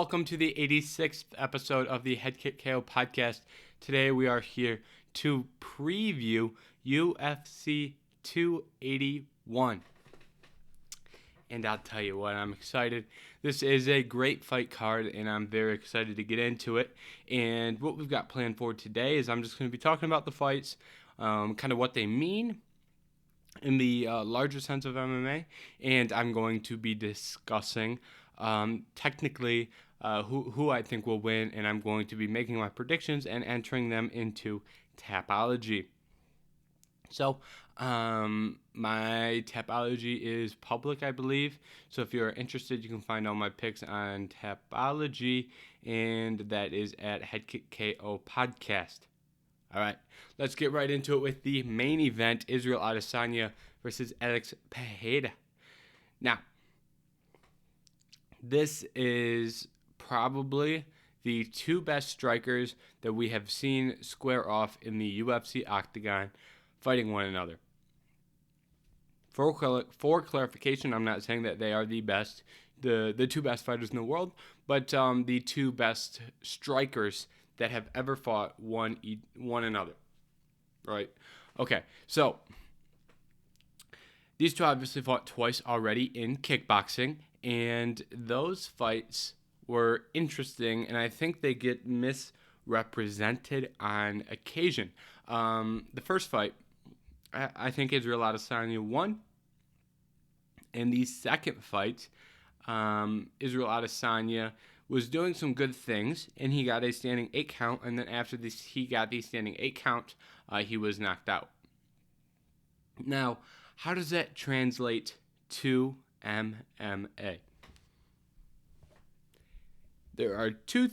welcome to the 86th episode of the Head Kick KO podcast. Today we are here to preview UFC 281. And I'll tell you what, I'm excited. This is a great fight card, and I'm very excited to get into it. And what we've got planned for today is I'm just going to be talking about the fights, kind of what they mean in the larger sense of MMA, and I'm going to be discussing technically who I think will win, and I'm going to be making my predictions and entering them into Tapology. So my Tapology is public, I believe, so if you're interested, you can find all my picks on Tapology, and that is at Headkick KO Podcast. All right, let's get right into it with the main event, Israel Adesanya versus Alex Pereira. Now, this is probably the two best strikers that we have seen square off in the UFC octagon fighting one another. For clarification, I'm not saying that they are the best, the two best fighters in the world, but the two best strikers that have ever fought one another, right? Okay, so these two obviously fought twice already in kickboxing, and those fights were interesting, and I think they get misrepresented on occasion. The first fight, I think Israel Adesanya won, and the second fight, Israel Adesanya was doing some good things, and he got a standing 8 count, and then after he got the standing 8 count, he was knocked out. Now, how does that translate to MMA? There are two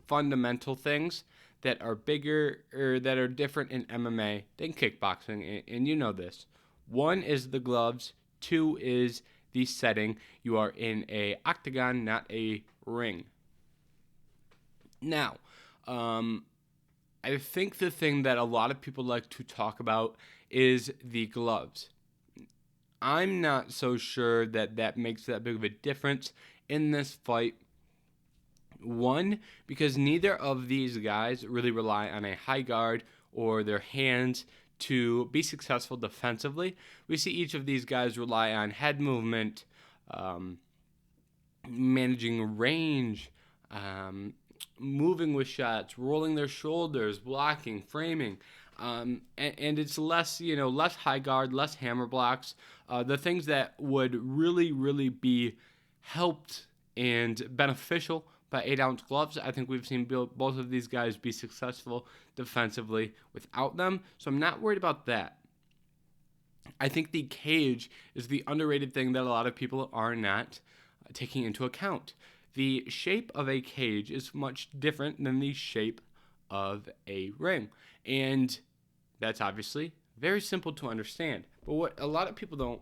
fundamental things that are bigger or that are different in MMA than kickboxing, and you know this. One is the gloves, two is the setting. You are in a octagon, not a ring. Now, I think the thing that a lot of people like to talk about is the gloves. I'm not so sure that makes that big of a difference in this fight. One, because neither of these guys really rely on a high guard or their hands to be successful defensively. We see each of these guys rely on head movement, managing range, moving with shots, rolling their shoulders, blocking, framing, and it's less high guard, less hammer blocks, the things that would really be helped and beneficial by 8-ounce gloves. I think we've seen both of these guys be successful defensively without them, so I'm not worried about that. I think the cage is the underrated thing that a lot of people are not taking into account. The shape of a cage is much different than the shape of a ring, and that's obviously very simple to understand. But what a lot of people don't,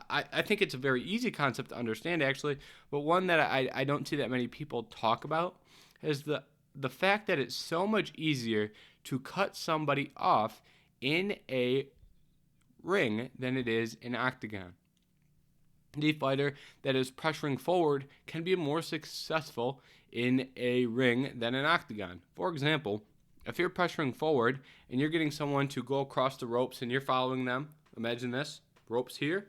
I think it's a very easy concept to understand, actually, but one that I don't see that many people talk about is the fact that it's so much easier to cut somebody off in a ring than it is in an octagon. The fighter that is pressuring forward can be more successful in a ring than an octagon. For example, if you're pressuring forward and you're getting someone to go across the ropes and you're following them, imagine this, ropes here,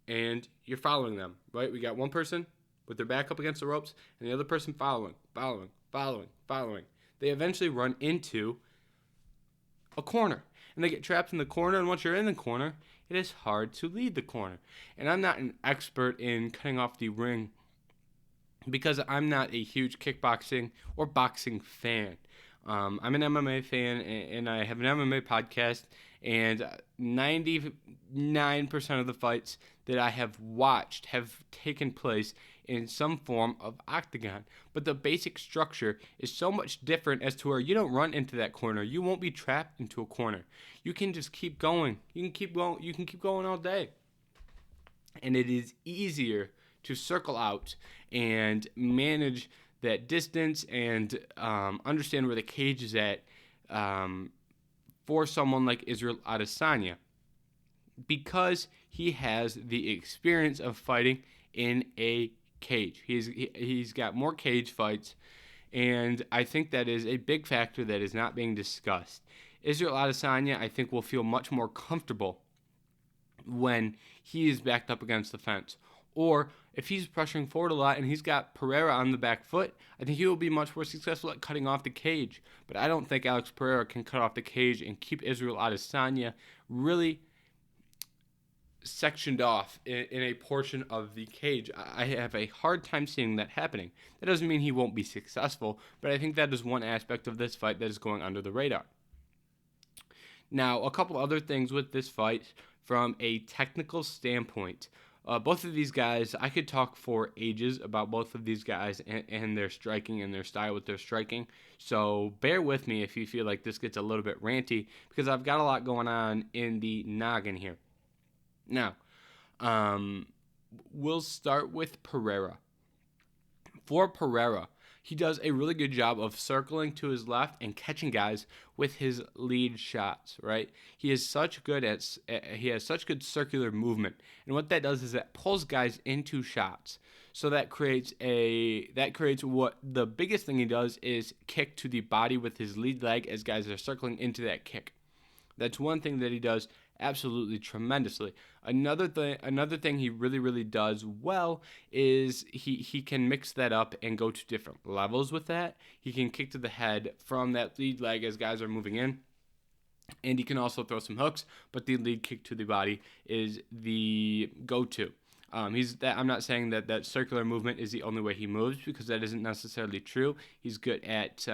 and you're following them, right? We got one person with their back up against the ropes and the other person following. They eventually run into a corner, and they get trapped in the corner, and once you're in the corner, it is hard to leave the corner. And I'm not an expert in cutting off the ring because I'm not a huge kickboxing or boxing fan. I'm an MMA fan, and I have an MMA podcast, and 99% of the fights that I have watched have taken place in some form of octagon. But the basic structure is so much different as to where you don't run into that corner. You won't be trapped into a corner. You can just keep going. You can keep going all day. And it is easier to circle out and manage that distance and understand where the cage is at for someone like Israel Adesanya, because he has the experience of fighting in a cage. He's got more cage fights, and I think that is a big factor that is not being discussed. Israel Adesanya, I think, will feel much more comfortable when he is backed up against the fence. Or if he's pressuring forward a lot and he's got Pereira on the back foot, I think he will be much more successful at cutting off the cage. But I don't think Alex Pereira can cut off the cage and keep Israel Adesanya really sectioned off in a portion of the cage. I have a hard time seeing that happening. That doesn't mean he won't be successful, but I think that is one aspect of this fight that is going under the radar. Now, a couple other things with this fight from a technical standpoint. Both of these guys, I could talk for ages about both of these guys and their striking and their style with their striking. So bear with me if you feel like this gets a little bit ranty, because I've got a lot going on in the noggin here. Now, we'll start with Pereira. For Pereira, he does a really good job of circling to his left and catching guys with his lead shots, right? He has such good circular movement, and what that does is that pulls guys into shots. So that creates what the biggest thing he does is kick to the body with his lead leg as guys are circling into that kick. That's one thing that he does absolutely tremendously. Another thing he really does well is he can mix that up and go to different levels with that. He can kick to the head from that lead leg as guys are moving in, and he can also throw some hooks, but the lead kick to the body is the go-to. I'm not saying that circular movement is the only way he moves, because that isn't necessarily true. He's good at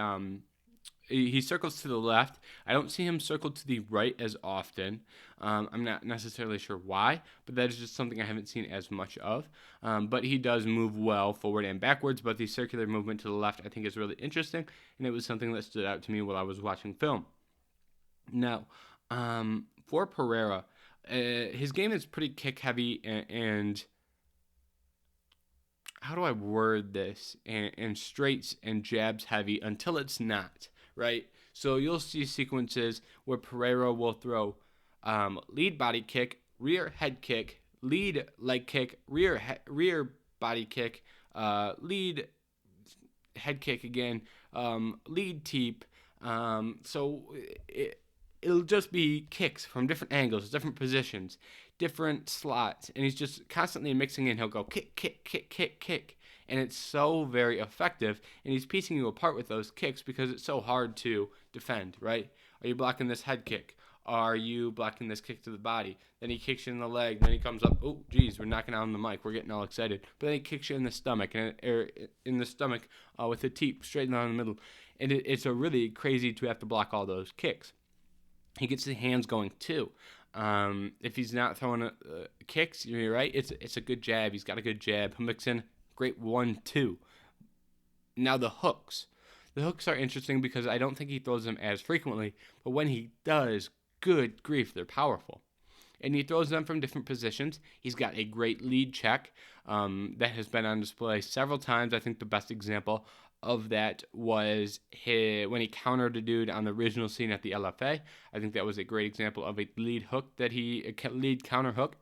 he circles to the left. I don't see him circle to the right as often. I'm not necessarily sure why, but that is just something I haven't seen as much of. But he does move well forward and backwards, but the circular movement to the left I think is really interesting, and it was something that stood out to me while I was watching film. Now, for Pereira, his game is pretty kick-heavy and how do I word this? And straights and jabs heavy until it's not. Right? So you'll see sequences where Pereira will throw lead body kick, rear head kick, lead leg kick, rear body kick, lead head kick again, lead teep. So it'll just be kicks from different angles, different positions, different slots, and he's just constantly mixing in. He'll go kick, kick, kick, kick, kick. And it's so very effective, and he's piecing you apart with those kicks because it's so hard to defend, right? Are you blocking this head kick? Are you blocking this kick to the body? Then he kicks you in the leg, then he comes up, oh, geez, we're knocking out on the mic, we're getting all excited. But then he kicks you in the stomach, with a teep straight down the middle. And it's a really crazy to have to block all those kicks. He gets the hands going too. If he's not throwing kicks, you're right, it's a good jab. He's got a good jab. He'll mix in great 1-2. Now the hooks. The hooks are interesting because I don't think he throws them as frequently, but when he does, good grief, they're powerful. And he throws them from different positions. He's got a great lead check that has been on display several times. I think the best example of that was when he countered a dude on the original scene at the LFA. I think that was a great example of a lead counter hook.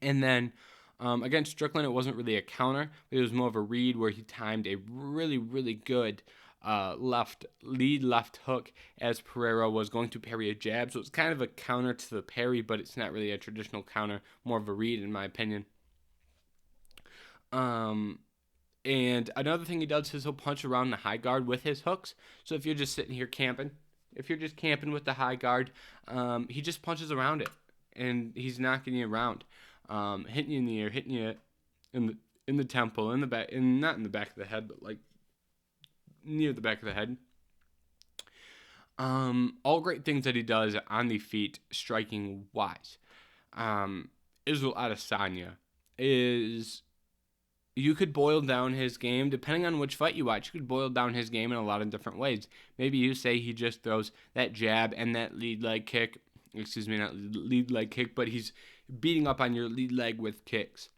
And then against Strickland, it wasn't really a counter, but it was more of a read where he timed a really good left hook as Pereira was going to parry a jab. So it's kind of a counter to the parry, but it's not really a traditional counter, more of a read in my opinion. And another thing he does is he'll punch around the high guard with his hooks. So if you're just sitting here camping, with the high guard, he just punches around it, and he's knocking you around. Hitting you in the ear, hitting you in the temple, in the back, not in the back of the head, but like near the back of the head. All great things that he does on the feet, striking wise. Israel Adesanya is. You could boil down his game, depending on which fight you watch, you could boil down his game in a lot of different ways. Maybe you say he just throws that jab and that lead leg kick. Excuse me, not lead leg kick, but he's beating up on your lead leg with kicks.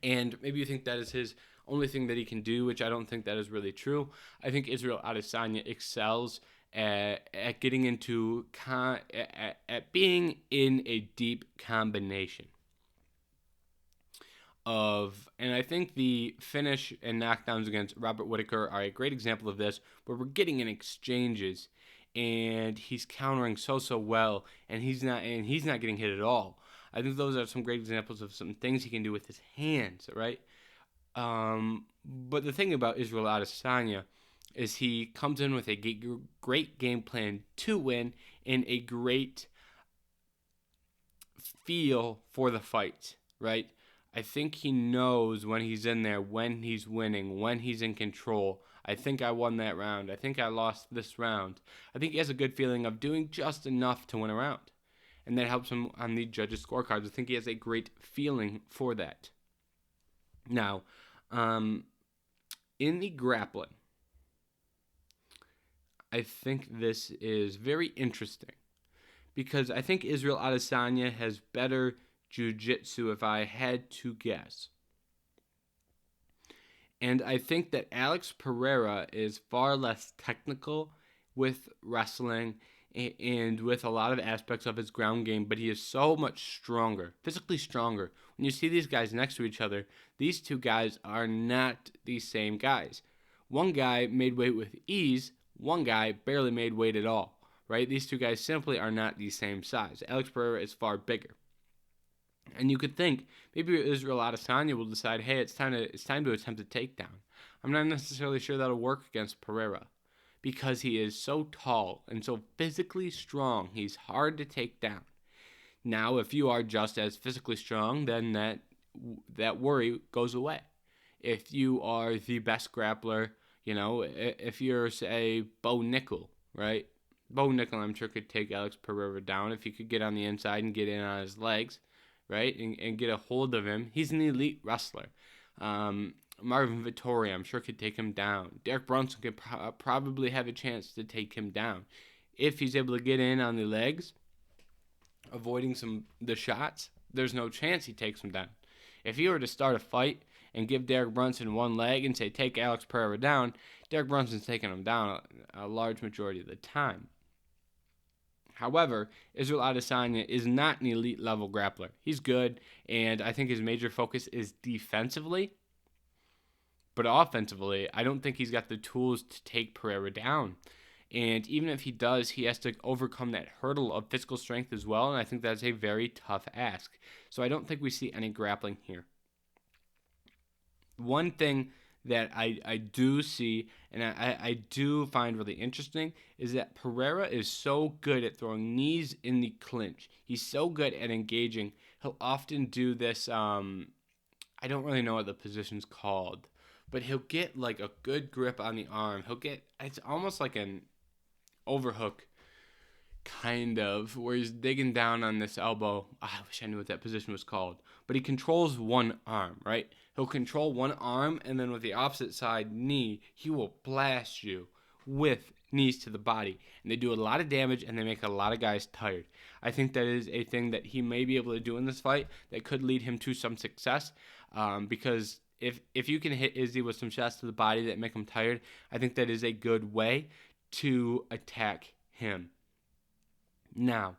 And maybe you think that is his only thing that he can do, which I don't think that is really true. I think Israel Adesanya excels at getting into at being in a deep combination. and I think the finish and knockdowns against Robert Whittaker are a great example of this, where we're getting in exchanges, and he's countering so well, and he's not getting hit at all. I think those are some great examples of some things he can do with his hands, right? But the thing about Israel Adesanya is he comes in with a great game plan to win and a great feel for the fight, right? I think he knows when he's in there, when he's winning, when he's in control. I think I won that round. I think I lost this round. I think he has a good feeling of doing just enough to win a round. And that helps him on the judges' scorecards. I think he has a great feeling for that. Now, in the grappling, I think this is very interesting because I think Israel Adesanya has better jiu-jitsu if I had to guess. And I think that Alex Pereira is far less technical with wrestling and with a lot of aspects of his ground game, but he is so much stronger, physically stronger. When you see these guys next to each other, these two guys are not the same guys. One guy made weight with ease, one guy barely made weight at all, right? These two guys simply are not the same size. Alex Pereira is far bigger. And you could think maybe Israel Adesanya will decide, hey, it's time to attempt a takedown. I'm not necessarily sure that'll work against Pereira because he is so tall and so physically strong. He's hard to take down. Now, if you are just as physically strong, then that worry goes away. If you are the best grappler, if you're, say, Bo Nickel, right? Bo Nickel, I'm sure, could take Alex Pereira down if he could get on the inside and get in on his legs, right? And get a hold of him. He's an elite wrestler. Marvin Vettori, I'm sure, could take him down. Derek Brunson could probably have a chance to take him down. If he's able to get in on the legs, avoiding the shots, there's no chance he takes him down. If he were to start a fight and give Derek Brunson one leg and say, take Alex Pereira down, Derek Brunson's taking him down a large majority of the time. However, Israel Adesanya is not an elite level grappler. He's good, and I think his major focus is defensively. But offensively, I don't think he's got the tools to take Pereira down. And even if he does, he has to overcome that hurdle of physical strength as well, and I think that's a very tough ask. So I don't think we see any grappling here. One thing that I do see, and I do find really interesting, is that Pereira is so good at throwing knees in the clinch. He's so good at engaging. He'll often do this, I don't really know what the position's called, but he'll get like a good grip on the arm. It's almost like an overhook, kind of, where he's digging down on this elbow. I wish I knew what that position was called. But he controls one arm, right? He'll control one arm, and then with the opposite side knee, he will blast you with knees to the body. And they do a lot of damage, and they make a lot of guys tired. I think that is a thing that he may be able to do in this fight that could lead him to some success, because if you can hit Izzy with some shots to the body that make him tired, I think that is a good way to attack him. Now,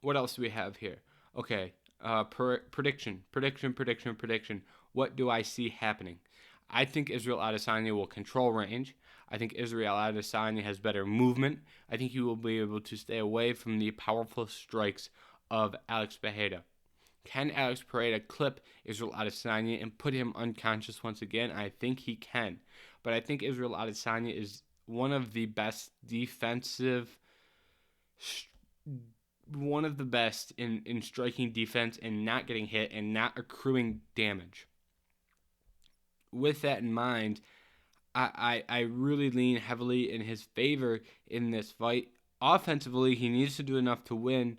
what else do we have here? Okay, prediction. What do I see happening? I think Israel Adesanya will control range. I think Israel Adesanya has better movement. I think he will be able to stay away from the powerful strikes of Alex Pereira. Can Alex Pereira clip Israel Adesanya and put him unconscious once again? I think he can. But I think Israel Adesanya is one of the best in striking defense and not getting hit and not accruing damage. With that in mind, I really lean heavily in his favor in this fight. Offensively, he needs to do enough to win,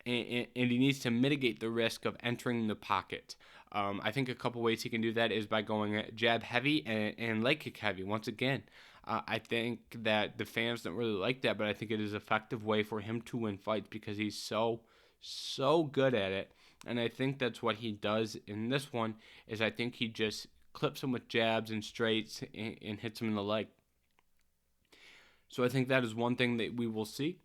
and he needs to mitigate the risk of entering the pocket. I think a couple ways he can do that is by going jab heavy and leg kick heavy. Once again, I think that the fans don't really like that, but I think it is an effective way for him to win fights because he's so good at it. And I think that's what he does in this one, is I think he just clips him with jabs and straights and hits him in the leg. So I think that is one thing that we will see.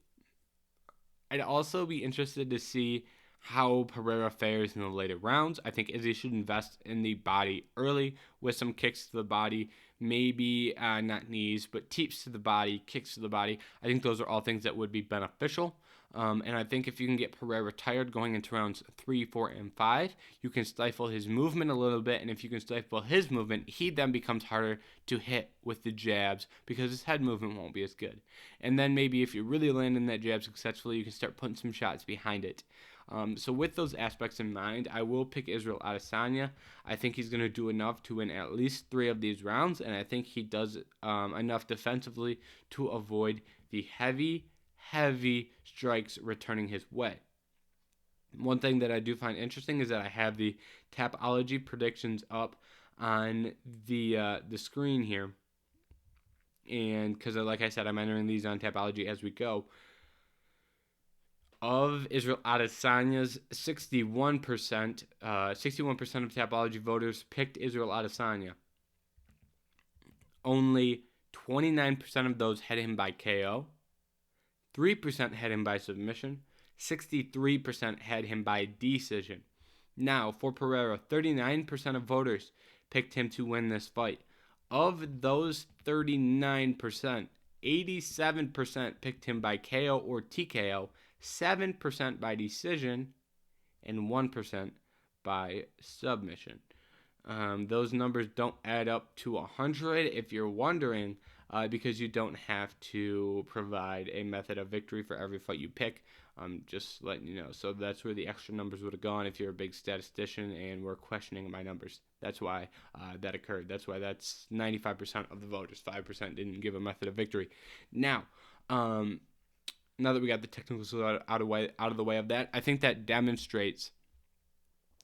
I'd also be interested to see how Pereira fares in the later rounds. I think Izzy should invest in the body early with some kicks to the body, maybe not knees, but teeps to the body, kicks to the body. I think those are all things that would be beneficial. And I think if you can get Pereira tired going into rounds 3, 4, and 5, you can stifle his movement a little bit. And if you can stifle his movement, he then becomes harder to hit with the jabs because his head movement won't be as good. And then maybe if you really land in that jab successfully, you can start putting some shots behind it. So with those aspects in mind, I will pick Israel Adesanya. I think he's going to do enough to win at least 3 of these rounds, and I think he does enough defensively to avoid the heavy strikes returning his way. One thing that I do find interesting is that I have the Tapology predictions up on the screen here, and because like I said, I'm entering these on Tapology as we go. Of Israel Adesanya's 61%, 61% of Tapology voters picked Israel Adesanya. Only 29% of those had him by KO. 3% had him by submission. 63% had him by decision. Now, for Pereira, 39% of voters picked him to win this fight. Of those 39%, 87% picked him by KO or TKO, 7% by decision, and 1% by submission. Those numbers don't add up to 100 if you're wondering, because you don't have to provide a method of victory for every fight you pick. Just letting you know. So that's where the extra numbers would have gone if you're a big statistician and were questioning my numbers. That's why that occurred. That's why that's 95% of the voters. 5% didn't give a method of victory. Now that we got the technicals out of the way of that, I think that demonstrates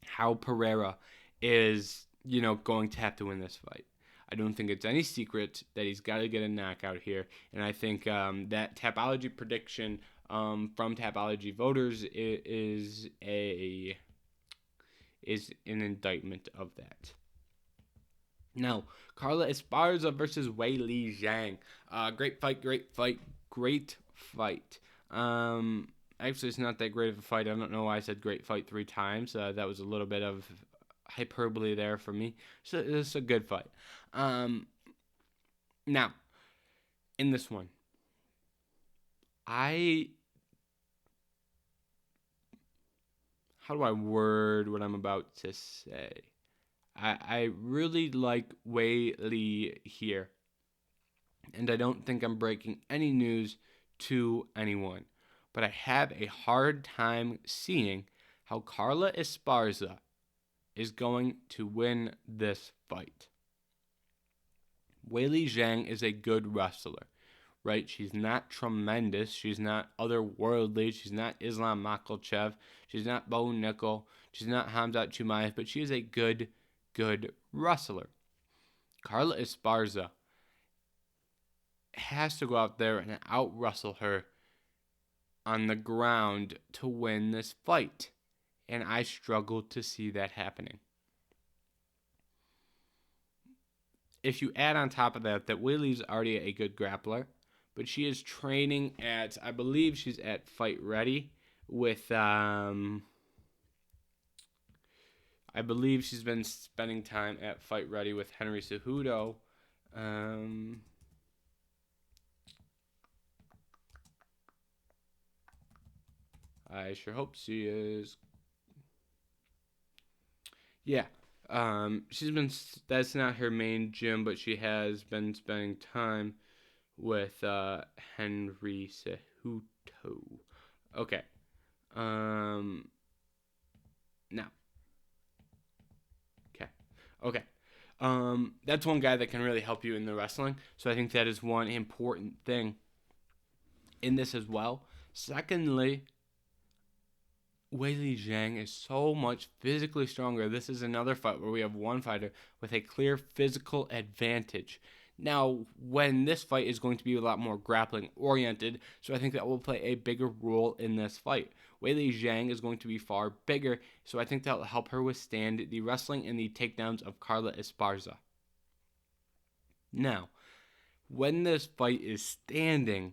how Pereira is, going to have to win this fight. I don't think it's any secret that he's got to get a knockout here, and I think that Tapology prediction from Tapology voters is an indictment of that. Now, Carla Esparza versus Weili Zhang. Great fight. Actually, it's not that great of a fight. I don't know why I said great fight 3 times. That was a little bit of hyperbole there for me. So it's a good fight. Now, in this one, how do I word what I'm about to say? I really like Weili here, and I don't think I'm breaking any news to anyone, but I have a hard time seeing how Carla Esparza is going to win this fight. Weili Zhang is a good wrestler, right? She's not tremendous. She's not otherworldly. She's not Islam Makhachev. She's not Bo Nickel. She's not Khamzat Chimaev, but she is a good wrestler. Carla Esparza has to go out there and out-wrestle her on the ground to win this fight, and I struggle to see that happening. If you add on top of that Weili's already a good grappler, but she is training at, I believe she's at Fight Ready with, I believe she's been spending time at Fight Ready with Henry Cejudo. I sure hope she is. Yeah. That's not her main gym, but she has been spending time with Henry Cejudo. Okay. Now. Okay. That's one guy that can really help you in the wrestling. So I think that is one important thing in this as well. Secondly, Weili Zhang is so much physically stronger. This is another fight where we have one fighter with a clear physical advantage. Now, when this fight is going to be a lot more grappling oriented, so I think that will play a bigger role in this fight. Weili Zhang is going to be far bigger, so I think that will help her withstand the wrestling and the takedowns of Carla Esparza. Now, when this fight is standing,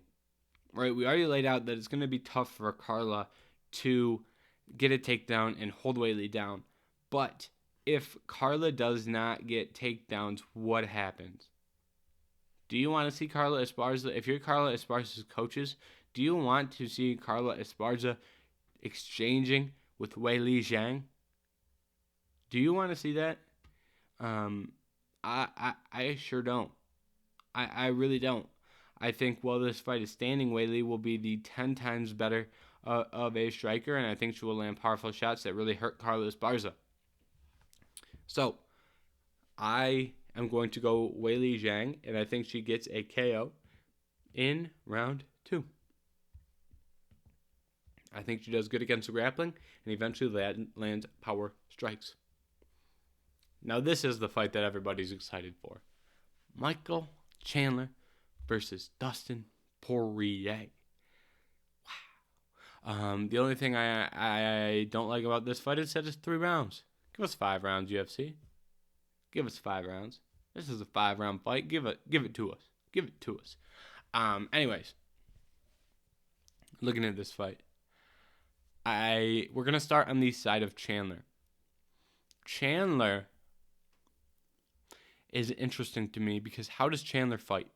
right, we already laid out that it's going to be tough for Carla to get a takedown, and hold Weili down. But if Carla does not get takedowns, what happens? Do you want to see Carla Esparza? If you're Carla Esparza's coaches, do you want to see Carla Esparza exchanging with Weili Zhang? Do you want to see that? I sure don't. I really don't. I think while this fight is standing, Weili will be the 10 times better of a striker, and I think she will land powerful shots that really hurt Carla Esparza. So, I am going to go Weili Zhang, and I think she gets a KO in round 2. I think she does good against the grappling, and eventually lands power strikes. Now, this is the fight that everybody's excited for. Michael Chandler versus Dustin Poirier. Wow. The only thing I don't like about this fight is that it's 3 rounds. Give us 5 rounds, UFC. Give us 5 rounds. This is a 5-round fight. Give it to us. Give it to us. Anyways, looking at this fight, we're gonna start on the side of Chandler. Chandler is interesting to me because how does Chandler fight?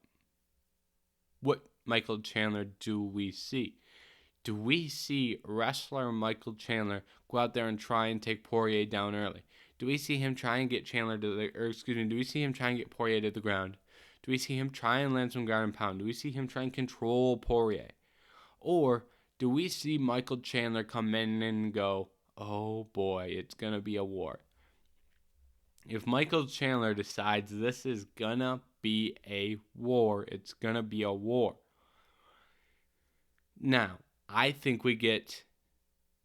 What Michael Chandler do we see? Do we see wrestler Michael Chandler go out there and try and take Poirier down early? Do we see him try and get do we see him try and get Poirier to the ground? Do we see him try and land some ground and pound? Do we see him try and control Poirier? Or do we see Michael Chandler come in and go, oh boy, it's going to be a war? If Michael Chandler decides this is going to be a war, it's going to be a war. Now, I think we get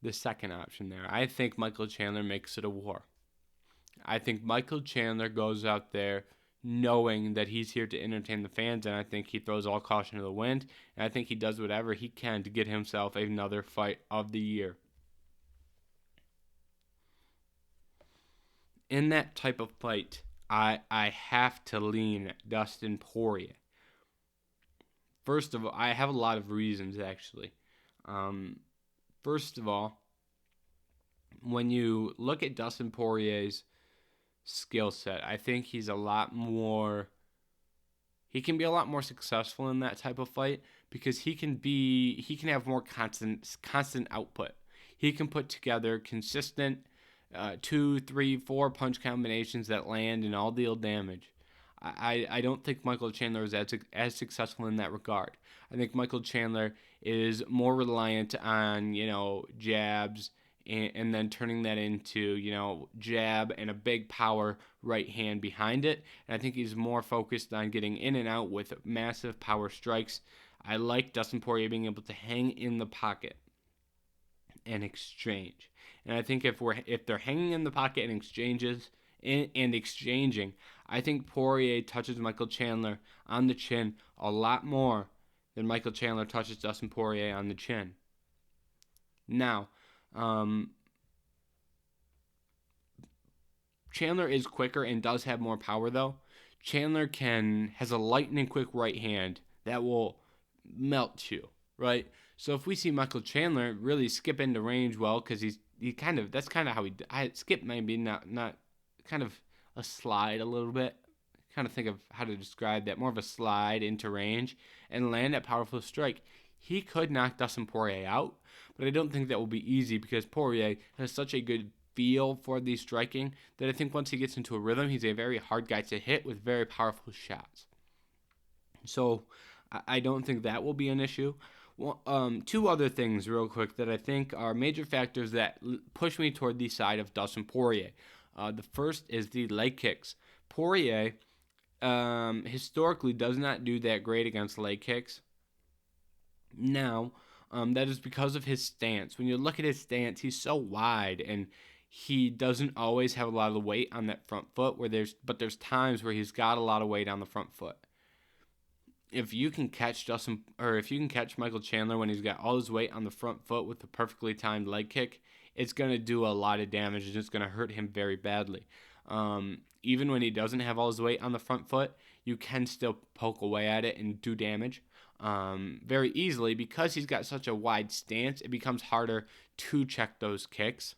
the second option there. I think Michael Chandler makes it a war. I think Michael Chandler goes out there knowing that he's here to entertain the fans, and I think he throws all caution to the wind, and I think he does whatever he can to get himself another fight of the year. In that type of fight, I have to lean Dustin Poirier. First of all, I have a lot of reasons, actually. First of all, when you look at Dustin Poirier's skill set, I think he can be a lot more successful in that type of fight because he can have more constant output. He can put together consistent 2, 3, 4 punch combinations that land and all deal damage. I don't think Michael Chandler is as successful in that regard. I think Michael Chandler is more reliant on, jabs and then turning that into, jab and a big power right hand behind it. And I think he's more focused on getting in and out with massive power strikes. I like Dustin Poirier being able to hang in the pocket and exchange. And I think if they're hanging in the pocket and exchanging, I think Poirier touches Michael Chandler on the chin a lot more than Michael Chandler touches Dustin Poirier on the chin. Now, Chandler is quicker and does have more power, though. Chandler has a lightning quick right hand that will melt you, right? So if we see Michael Chandler really skip into range well, because that's kind of how skip maybe not kind of a slide a little bit. Kind of think of how to describe that, more of a slide into range and land that powerful strike. He could knock Dustin Poirier out, but I don't think that will be easy because Poirier has such a good feel for the striking that I think once he gets into a rhythm, he's a very hard guy to hit with very powerful shots. So I don't think that will be an issue. Well, 2 other things real quick that I think are major factors that push me toward the side of Dustin Poirier. The first is the leg kicks. Poirier historically does not do that great against leg kicks. Now, that is because of his stance. When you look at his stance, he's so wide, and he doesn't always have a lot of the weight on that front foot. But there's times where he's got a lot of weight on the front foot. If you can catch Michael Chandler when he's got all his weight on the front foot with a perfectly timed leg kick, it's going to do a lot of damage and it's going to hurt him very badly. Even when he doesn't have all his weight on the front foot, you can still poke away at it and do damage very easily. Because he's got such a wide stance, it becomes harder to check those kicks.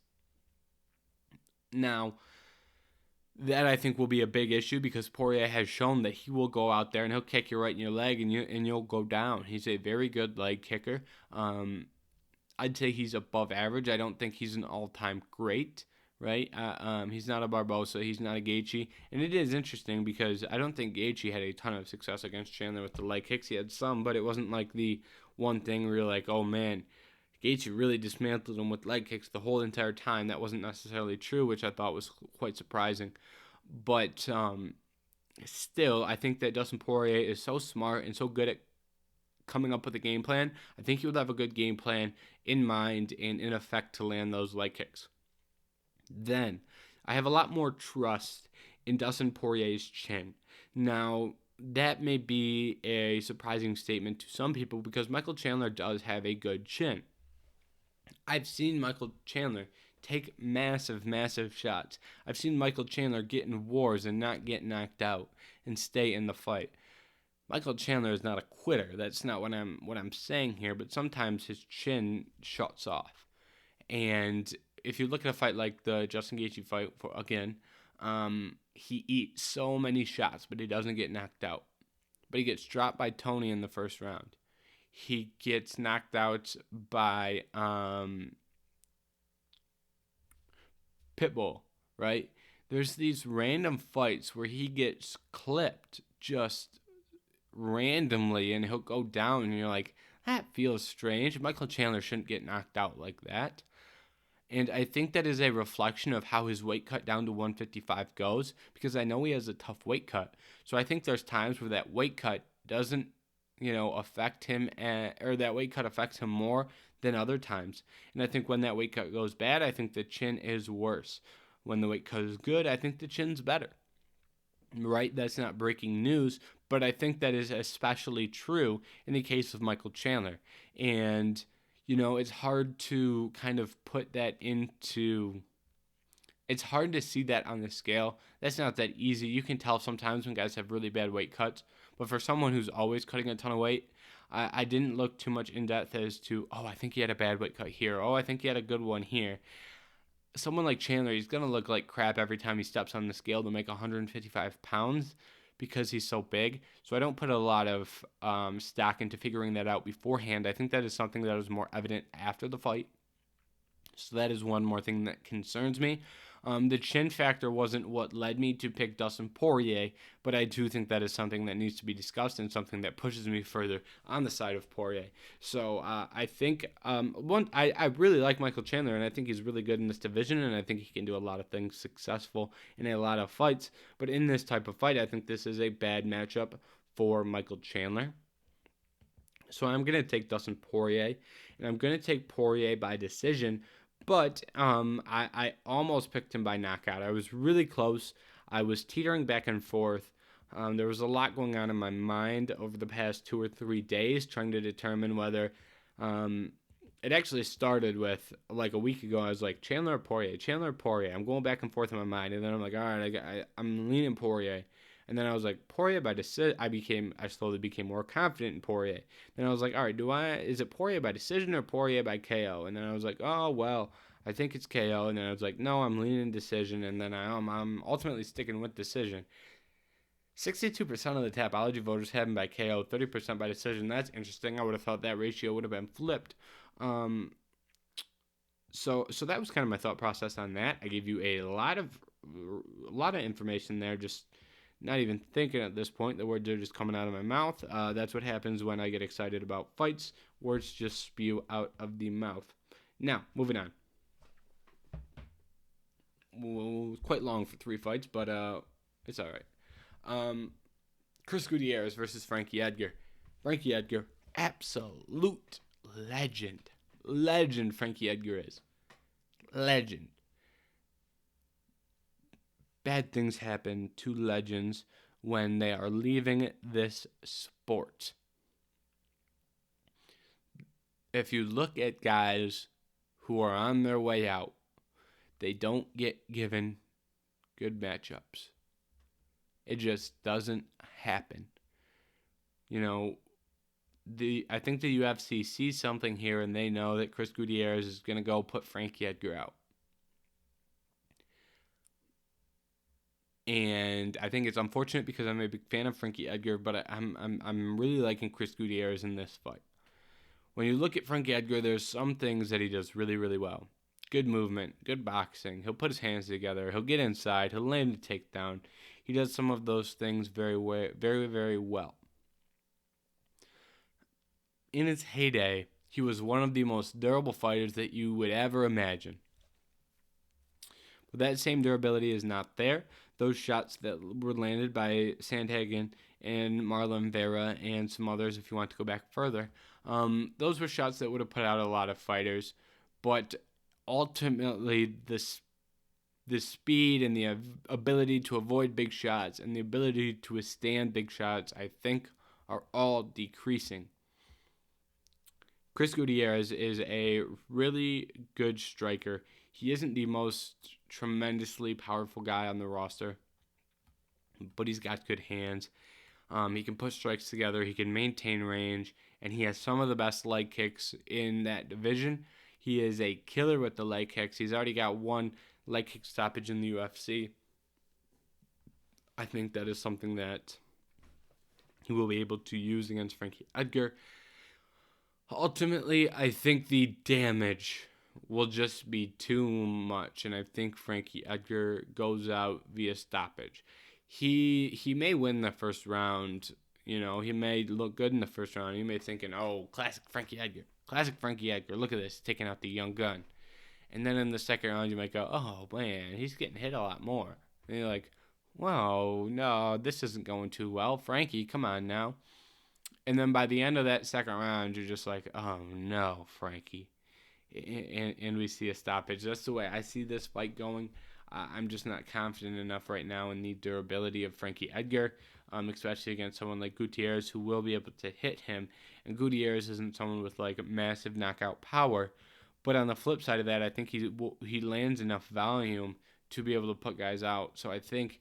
Now, that I think will be a big issue, because Poirier has shown that he will go out there and he'll kick you right in your leg and you'll go down. He's a very good leg kicker. I'd say he's above average. I don't think he's an all-time great, right? He's not a Barbosa. He's not a Gaethje. And it is interesting because I don't think Gaethje had a ton of success against Chandler with the leg kicks. He had some, but it wasn't like the one thing where you're like, oh man, Gaethje really dismantled him with leg kicks the whole entire time. That wasn't necessarily true, which I thought was quite surprising. But still, I think that Dustin Poirier is so smart and so good at coming up with a game plan. I think he would have a good game plan in mind and in effect to land those leg kicks. Then, I have a lot more trust in Dustin Poirier's chin. Now, that may be a surprising statement to some people because Michael Chandler does have a good chin. I've seen Michael Chandler take massive, massive shots. I've seen Michael Chandler get in wars and not get knocked out and stay in the fight. Michael Chandler is not a quitter. That's not what I'm saying here, but sometimes his chin shuts off. And if you look at a fight like the Justin Gaethje fight, he eats so many shots, but he doesn't get knocked out. But he gets dropped by Tony in the first round. He gets knocked out by Pitbull, right? There's these random fights where he gets clipped just randomly and he'll go down and you're like, that feels strange. Michael Chandler shouldn't get knocked out like that. And I think that is a reflection of how his weight cut down to 155 goes, because I know he has a tough weight cut. So I think there's times where that weight cut doesn't affect him, or that weight cut affects him more than other times. And I think when that weight cut goes bad, I think the chin is worse. When the weight cut is good, I think the chin's better. Right? That's not breaking news, but I think that is especially true in the case of Michael Chandler. And, it's hard to kind of put that into... It's hard to see that on the scale. That's not that easy. You can tell sometimes when guys have really bad weight cuts. But for someone who's always cutting a ton of weight, I didn't look too much in depth as to, I think he had a bad weight cut here. I think he had a good one here. Someone like Chandler, he's going to look like crap every time he steps on the scale to make 155 pounds because he's so big. So I don't put a lot of stock into figuring that out beforehand. I think that is something that was more evident after the fight. So that is one more thing that concerns me. The chin factor wasn't what led me to pick Dustin Poirier, but I do think that is something that needs to be discussed and something that pushes me further on the side of Poirier. So I think I really like Michael Chandler, and I think he's really good in this division, and I think he can do a lot of things successful in a lot of fights. But in this type of fight, I think this is a bad matchup for Michael Chandler. So I'm going to take Dustin Poirier, and I'm going to take Poirier by decision. But I almost picked him by knockout. I was really close. I was teetering back and forth. There was a lot going on in my mind over the past 2 or 3 days trying to determine whether it actually started with, like, a week ago. I was like, Chandler or Poirier. I'm going back and forth in my mind. And then I'm like, all right, I'm leaning Poirier. And then I was like, Poirier by decision. I slowly became more confident in Poirier. Then I was like, all right, is it Poirier by decision or Poirier by KO? And then I was like, oh, well, I think it's KO. And then I was like, no, I'm leaning decision. And then I'm ultimately sticking with decision. 62% of the Tapology voters have him by KO, 30% by decision. That's interesting. I would have thought that ratio would have been flipped. So that was kind of my thought process on that. I gave you a lot of information there, just not even thinking at this point. The words are just coming out of my mouth. That's what happens when I get excited about fights. Words just spew out of the mouth. Now, moving on. Well, quite long for 3 fights, but it's all right. Chris Gutierrez versus Frankie Edgar. Frankie Edgar, absolute legend. Legend Frankie Edgar is. Legend. Bad things happen to legends when they are leaving this sport. If you look at guys who are on their way out, they don't get given good matchups. It just doesn't happen. You know, I think the UFC sees something here, and they know that Chris Gutierrez is going to go put Frankie Edgar out. And I think it's unfortunate because I'm a big fan of Frankie Edgar, but I'm really liking Chris Gutierrez in this fight. When you look at Frankie Edgar, there's some things that he does really, really well. Good movement, good boxing. He'll put his hands together. He'll get inside. He'll land a takedown. He does some of those things very, very, very well. In his heyday, he was one of the most durable fighters that you would ever imagine. But that same durability is not there. Those shots that were landed by Sandhagen and Marlon Vera and some others, if you want to go back further, those were shots that would have put out a lot of fighters. But ultimately, the speed and the ability to avoid big shots and the ability to withstand big shots, I think, are all decreasing. Chris Gutierrez is a really good striker. He isn't the most tremendously powerful guy on the roster, but he's got good hands. He can put strikes together. He can maintain range, and he has some of the best leg kicks in that division. He is a killer with the leg kicks. He's already got one leg kick stoppage in the UFC. I think that is something that he will be able to use against Frankie Edgar. Ultimately, I think the damage will just be too much, and I think Frankie Edgar goes out via stoppage. He may win the first round. You know, he may look good in the first round. You may thinking, oh, classic Frankie Edgar. Classic Frankie Edgar. Look at this, taking out the young gun. And then in the second round, you might go, oh, man, he's getting hit a lot more. And you're like, whoa, no, this isn't going too well. Frankie, come on now. And then by the end of that second round, you're just like, oh, no, Frankie. And we see a stoppage. That's the way I see this fight going. I'm just not confident enough right now in the durability of Frankie Edgar, especially against someone like Gutierrez who will be able to hit him. And Gutierrez isn't someone with like massive knockout power. But on the flip side of that, I think he lands enough volume to be able to put guys out. So I think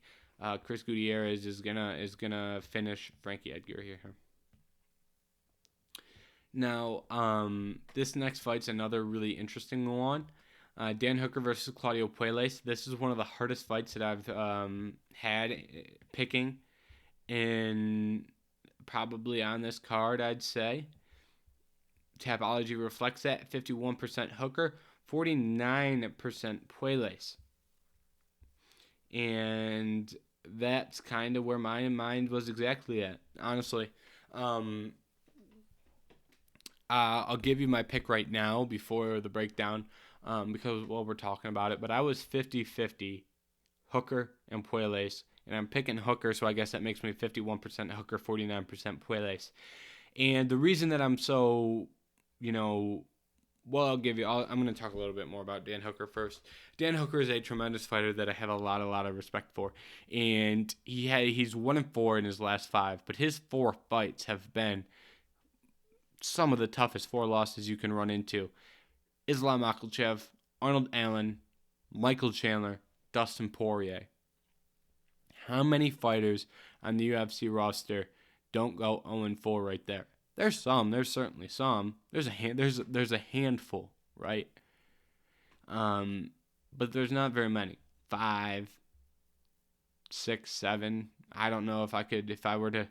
Chris Gutierrez is gonna finish Frankie Edgar here. Now, this next fight's another really interesting one. Dan Hooker versus Claudio Puelles. This is one of the hardest fights that I've had picking in probably on this card, I'd say. Tapology reflects that. 51% Hooker, 49% Puelles. And that's kind of where my mind was exactly at, honestly. I'll give you my pick right now before the breakdown because, well, we're talking about it. But I was 50-50 Hooker and Puelles. And I'm picking Hooker, so I guess that makes me 51% Hooker, 49% Puelles. And the reason that I'm so, I'm going to talk a little bit more about Dan Hooker first. Dan Hooker is a tremendous fighter that I have a lot of respect for. And he's 1-4 in his last 5. But his 4 fights have been some of the toughest 4 losses you can run into. Islam Makhachev, Arnold Allen, Michael Chandler, Dustin Poirier. How many fighters on the UFC roster don't go 0-4 right there? There's certainly some. There's a handful, right? But there's not very many. 5, 6, 7. I don't know if I were to.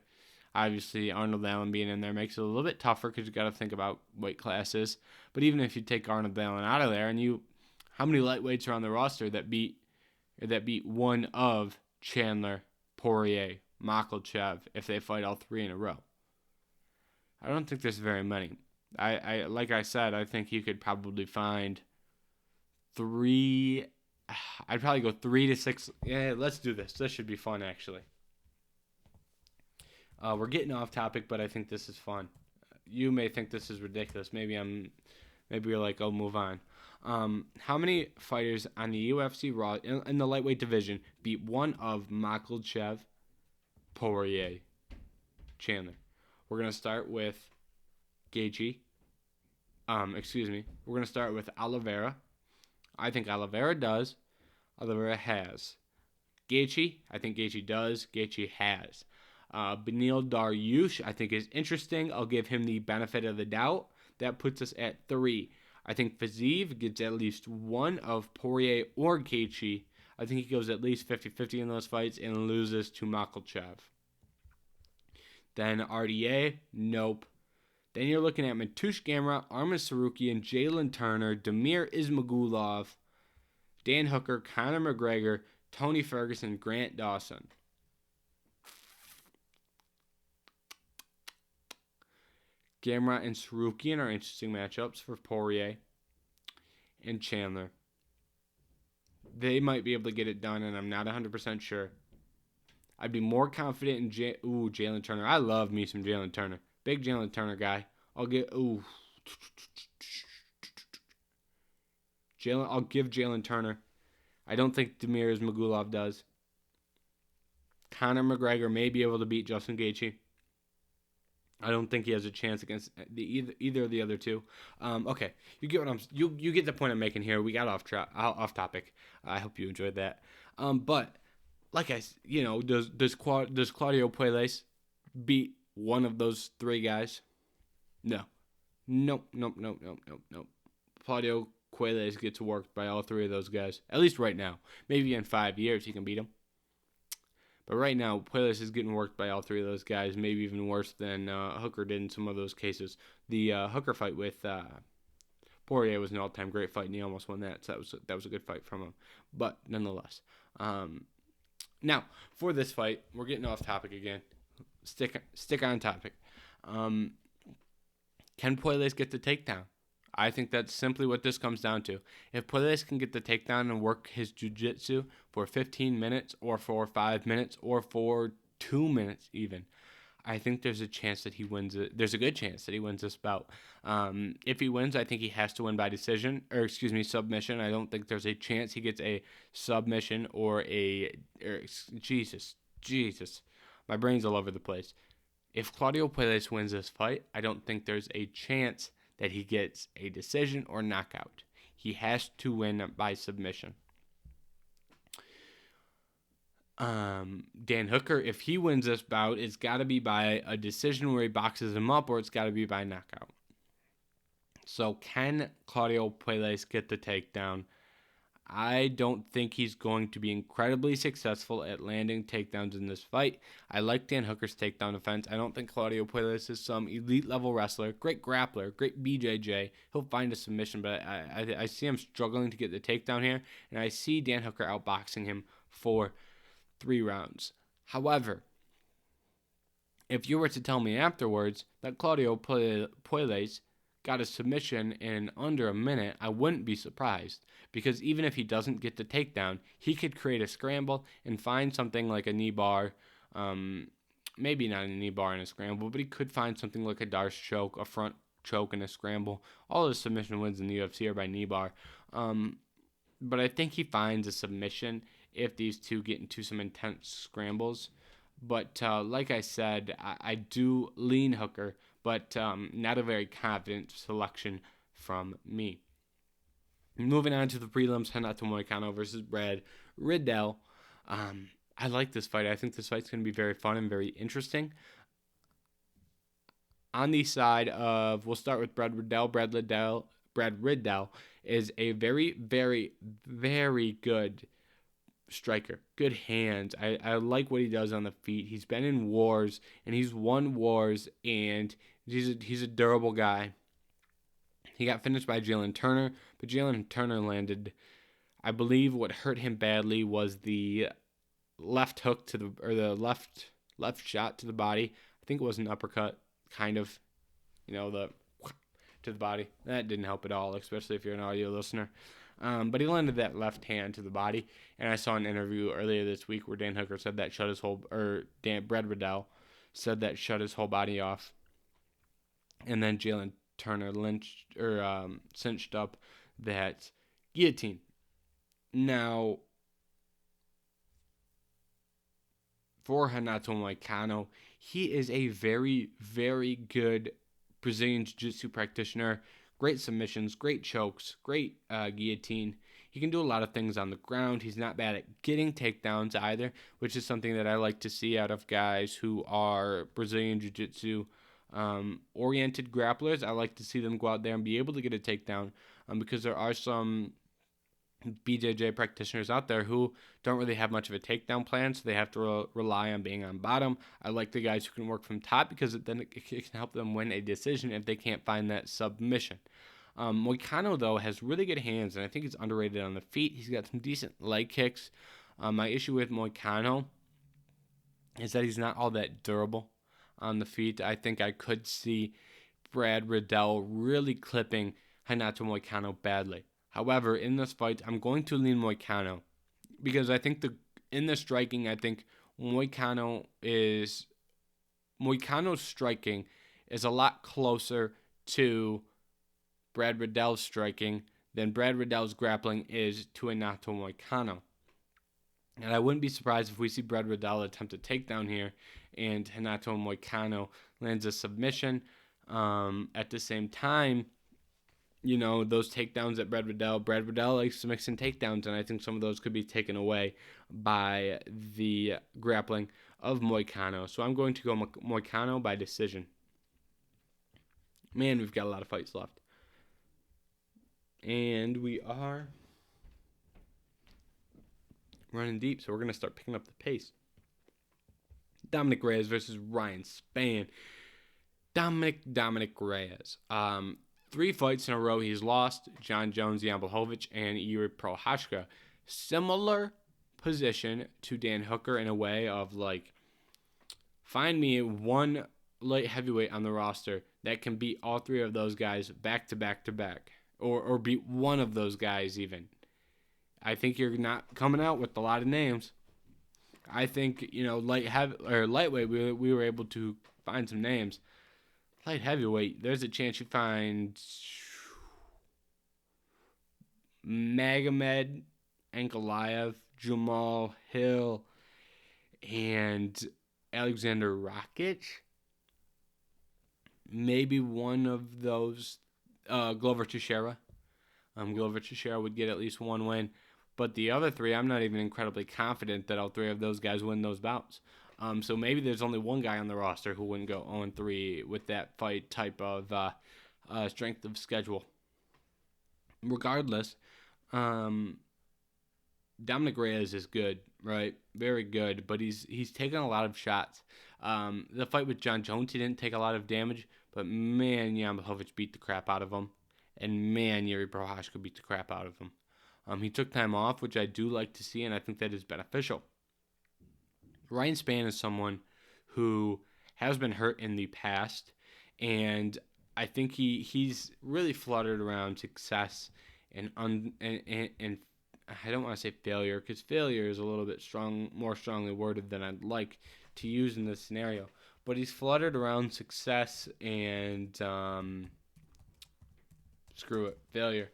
Obviously, Arnold Allen being in there makes it a little bit tougher because you got to think about weight classes. But even if you take Arnold Allen out of there, how many lightweights are on the roster that beat one of Chandler, Poirier, Makhachev if they fight all 3 in a row? I don't think there's very many. Like I said, I think you could probably find 3. I'd probably go 3 to 6. Yeah, let's do this. This should be fun, actually. We're getting off topic, but I think this is fun. You may think this is ridiculous. Maybe you're like, oh, move on. How many fighters on the UFC Raw in the lightweight division beat one of Makhachev, Poirier, Chandler? We're gonna start with Gaethje. We're gonna start with Oliveira. I think Oliveira does. Oliveira has. Gaethje, I think Gaethje does. Gaethje has. Beneil Dariush, I think is interesting. I'll give him the benefit of the doubt. That puts us at 3. I think Fiziev gets at least one of Poirier or Gaethje. I think he goes at least 50-50 in those fights and loses to Makhachev. Then RDA, nope. Then you're looking at Mateusz Gamrot, Arman Tsarukyan, Jalen Turner, Damir Ismagulov, Dan Hooker, Conor McGregor, Tony Ferguson, Grant Dawson. Gamrot and Tsarukyan are interesting matchups for Poirier and Chandler. They might be able to get it done, and I'm not 100% sure. I'd be more confident in Jalen Turner. I love me some Jalen Turner. Big Jalen Turner guy. I'll give Jalen Turner. I don't think Damir Ismagulov does. Conor McGregor may be able to beat Justin Gaethje. I don't think he has a chance against either of the other two. Okay, you get what you get the point I'm making here. We got off topic. I hope you enjoyed that. But like does Claudio Puelles beat one of those 3 guys? No. Nope. Claudio Puelles gets worked by all 3 of those guys. At least right now. Maybe in 5 years he can beat them. But right now, Puelles is getting worked by all 3 of those guys, maybe even worse than Hooker did in some of those cases. The Hooker fight with Poirier was an all-time great fight, and he almost won that, so that was a good fight from him. But nonetheless. Now, for this fight, we're getting off topic again. Stick on topic. Can Puelles get the takedown? I think that's simply what this comes down to. If Puelles can get the takedown and work his jiu-jitsu for 15 minutes or for 5 minutes or for 2 minutes even, I think there's a chance that he wins it. There's a good chance that he wins this bout. If he wins, I think he has to win by submission. I don't think there's a chance he gets a submission Jesus. My brain's all over the place. If Claudio Puelles wins this fight, I don't think there's a chance that he gets a decision or knockout. He has to win by submission. Dan Hooker, if he wins this bout, it's got to be by a decision where he boxes him up, or it's got to be by knockout. So can Claudio Puelles get the takedown? I don't think he's going to be incredibly successful at landing takedowns in this fight. I like Dan Hooker's takedown defense. I don't think Claudio Puelles is some elite level wrestler. Great grappler, great BJJ. He'll find a submission, but I see him struggling to get the takedown here, and I see Dan Hooker outboxing him for 3 rounds. However, if you were to tell me afterwards that Claudio Puelles got a submission in under a minute, I wouldn't be surprised, because even if he doesn't get the takedown, he could create a scramble and find something like a knee bar, maybe not a knee bar in a scramble, but he could find something like a Darce choke, a front choke, and a scramble. All his submission wins in the UFC are by knee bar, but I think he finds a submission if these two get into some intense scrambles. But like I said, I do lean Hooker, but not a very confident selection from me. Moving on to the prelims, Renato Moicano versus Brad Riddell. I like this fight. I think this fight's going to be very fun and very interesting. On the side of, we'll start with Brad Riddell. Brad Riddell is a very, very, very good striker. Good hands. I like what he does on the feet. He's been in wars, and he's won wars, and he's a durable guy. He got finished by Jalen Turner, but Jalen Turner landed, I believe what hurt him badly was the left hook to the left shot to the body. I think it was an uppercut, kind of, to the body. That didn't help at all, especially if you're an audio listener. But he landed that left hand to the body, and I saw an interview earlier this week where Dan Hooker said that Brad Riddell said that shut his whole body off, and then Jalen Turner cinched up that guillotine. Now, for Renato Moicano, he is a very, very good Brazilian Jiu-Jitsu practitioner. Great submissions, great chokes, great guillotine. He can do a lot of things on the ground. He's not bad at getting takedowns either, which is something that I like to see out of guys who are Brazilian Jiu-Jitsu oriented grapplers. I like to see them go out there and be able to get a takedown because there are some BJJ practitioners out there who don't really have much of a takedown plan, so they have to rely on being on bottom. I like the guys who can work from top because then it can help them win a decision if they can't find that submission. Moicano, though, has really good hands, and I think he's underrated on the feet. He's got some decent leg kicks. My issue with Moicano is that he's not all that durable on the feet. I think I could see Brad Riddell really clipping Renato Moicano badly. However, in this fight, I'm going to lean Moicano because I think in the striking, I think Moicano's striking is a lot closer to Brad Riddell's striking than Brad Riddell's grappling is to Renato Moicano. And I wouldn't be surprised if we see Brad Riddell attempt a takedown here and Renato Moicano lands a submission. At the same time, those takedowns at Brad Riddell likes to mix in takedowns, and I think some of those could be taken away by the grappling of Moicano. So I'm going to go Moicano by decision. Man, we've got a lot of fights left. And we are running deep, so we're going to start picking up the pace. Dominic Reyes versus Ryan Spann. Dominic Reyes. 3 fights in a row he's lost. John Jones, Jan Blachowicz, and Yuri Prochazka. Similar position to Dan Hooker in a way of find me one light heavyweight on the roster that can beat all 3 of those guys back to back to back. Or beat one of those guys even. I think you're not coming out with a lot of names. I think, lightweight, we were able to find some names. Light heavyweight, there's a chance you find Magomed Ankalaev, Jamal Hill, and Alexander Rakic. Maybe one of those, Glover Teixeira. Glover Teixeira would get at least one win. But the other 3, I'm not even incredibly confident that all 3 of those guys win those bouts. So maybe there's only one guy on the roster who wouldn't go 0-3 with that fight type of strength of schedule. Regardless, Dominic Reyes is good, right? Very good, but he's taken a lot of shots. The fight with John Jones, he didn't take a lot of damage, but man, Jan Blachowicz beat the crap out of him, and man, Yuri Prochazka beat the crap out of him. He took time off, which I do like to see, and I think that is beneficial. Ryan Spann is someone who has been hurt in the past, and I think he's really fluttered around success and I don't want to say failure, because failure is a little bit more strongly worded than I'd like to use in this scenario. But he's fluttered around success and failure.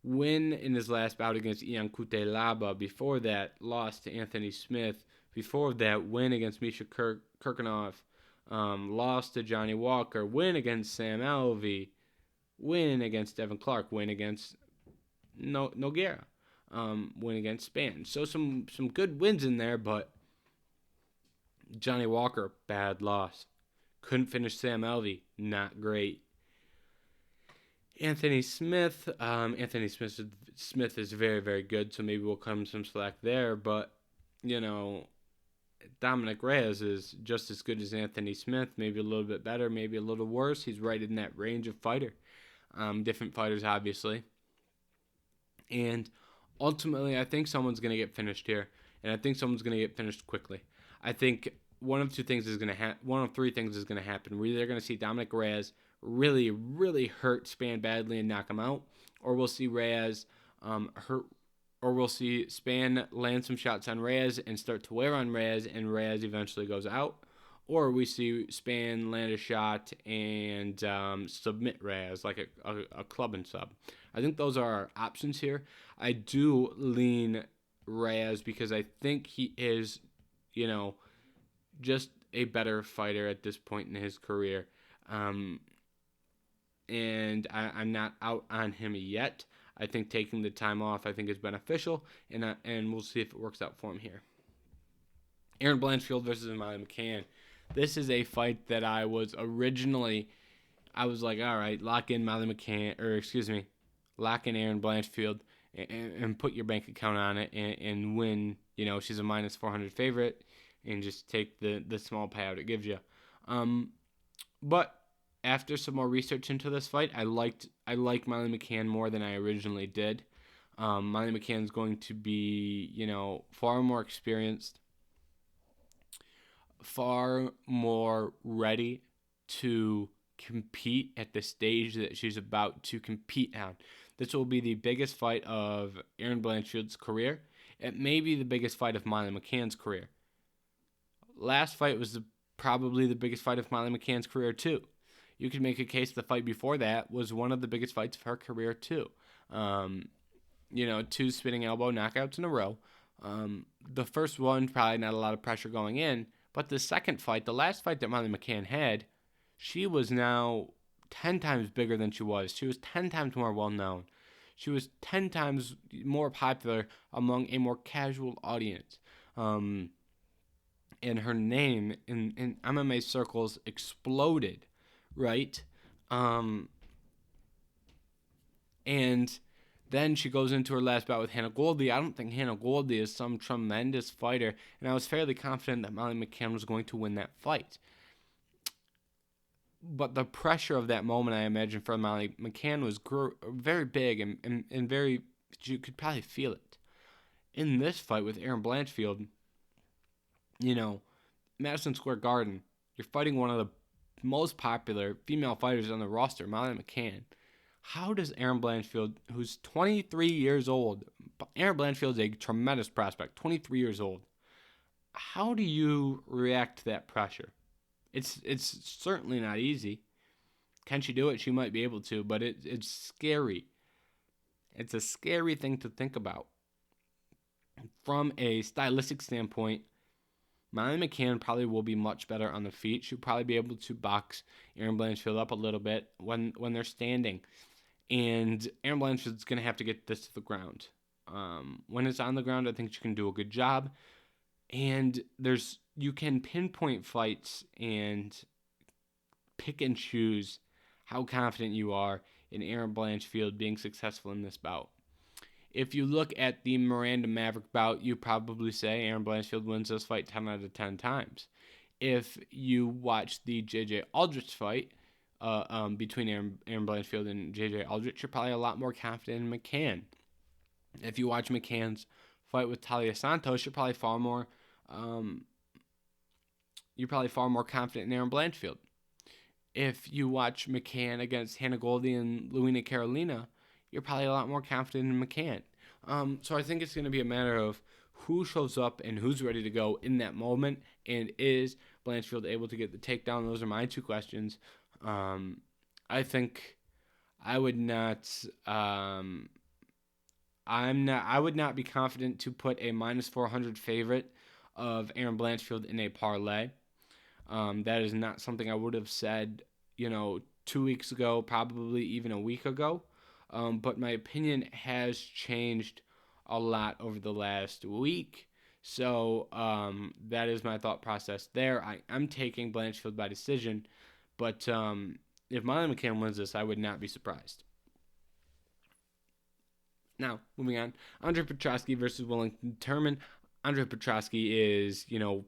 Win in his last bout against Ian Cutelaba. Before that, lost to Anthony Smith. Before that, win against Misha Kirkunov. Lost to Johnny Walker. Win against Sam Alvey. Win against Devin Clark. Win against Nogueira. Win against Spann. So some good wins in there, but Johnny Walker, bad loss. Couldn't finish Sam Alvey. Not great. Anthony Smith is very, very good, so maybe we'll cut him some slack there. But, Dominic Reyes is just as good as Anthony Smith, maybe a little bit better, maybe a little worse. He's right in that range of fighter. Different fighters, obviously. And ultimately, I think someone's going to get finished here, and I think someone's going to get finished quickly. I think one of 3 things is going to happen. We're either going to see Dominic Reyes really, really hurt Spann badly and knock him out, or we'll see Reyes we'll see Spann land some shots on Reyes and start to wear on Reyes, and Reyes eventually goes out, or we see Spann land a shot and submit Reyes like a club and sub. I think those are our options here. I do lean Reyes because I think he is, just a better fighter at this point in his career. and I'm not out on him yet. I think taking the time off, I think, is beneficial, and we'll see if it works out for him here. Aaron Blanchfield versus Molly McCann. This is a fight that I was like, all right, lock in Molly McCann, lock in Aaron Blanchfield and put your bank account on it and win. She's a minus 400 favorite, and just take the small payout it gives you. But after some more research into this fight, I like Molly McCann more than I originally did. Molly McCann's going to be, far more experienced, far more ready to compete at the stage that she's about to compete on. This will be the biggest fight of Aaron Blanchfield's career. It may be the biggest fight of Molly McCann's career. Last fight was probably the biggest fight of Molly McCann's career too. You could make a case the fight before that was one of the biggest fights of her career too. 2 spinning elbow knockouts in a row. The first one, probably not a lot of pressure going in, but the second fight, the last fight that Molly McCann had, she was now 10 times bigger than she was. She was 10 times more well-known. She was 10 times more popular among a more casual audience. And her name in MMA circles exploded, right? And then she goes into her last bout with Hannah Goldie. I don't think Hannah Goldie is some tremendous fighter, and I was fairly confident that Molly McCann was going to win that fight. But the pressure of that moment, I imagine, for Molly McCann was very big and very, you could probably feel it. In this fight with Aaron Blanchfield, Madison Square Garden, you're fighting one of the most popular female fighters on the roster, Molly McCann. How does Aaron Blanchfield, who's 23 years old, Aaron Blanchfield is a tremendous prospect, 23 years old. How do you react to that pressure? It's certainly not easy. Can she do it? She might be able to, but it's scary. It's a scary thing to think about. From a stylistic standpoint, Molly McCann probably will be much better on the feet. She'll probably be able to box Aaron Blanchfield up a little bit when they're standing. And Aaron Blanchfield's going to have to get this to the ground. When it's on the ground, I think she can do a good job. And you can pinpoint fights and pick and choose how confident you are in Aaron Blanchfield being successful in this bout. If you look at the Miranda Maverick bout, you probably say Aaron Blanchfield wins this fight 10 out of 10 times. If you watch the J.J. Aldrich fight between Aaron Blanchfield and J.J. Aldrich, you're probably a lot more confident in McCann. If you watch McCann's fight with Talia Santos, you're probably far more confident in Aaron Blanchfield. If you watch McCann against Hannah Goldie and Luina Carolina, you're probably a lot more confident in McCann. So I think it's going to be a matter of who shows up and who's ready to go in that moment, and is Blanchfield able to get the takedown? Those are my 2 questions. I think I would not be confident to put a minus 400 favorite of Aaron Blanchfield in a parlay. That is not something I would have said, 2 weeks ago, probably even a week ago. But my opinion has changed a lot over the last week. So that is my thought process there. I'm taking Blanchfield by decision. But if Molly McCann wins this, I would not be surprised. Now, moving on. Andre Petroski versus Wellington Turman. Andre Petroski is,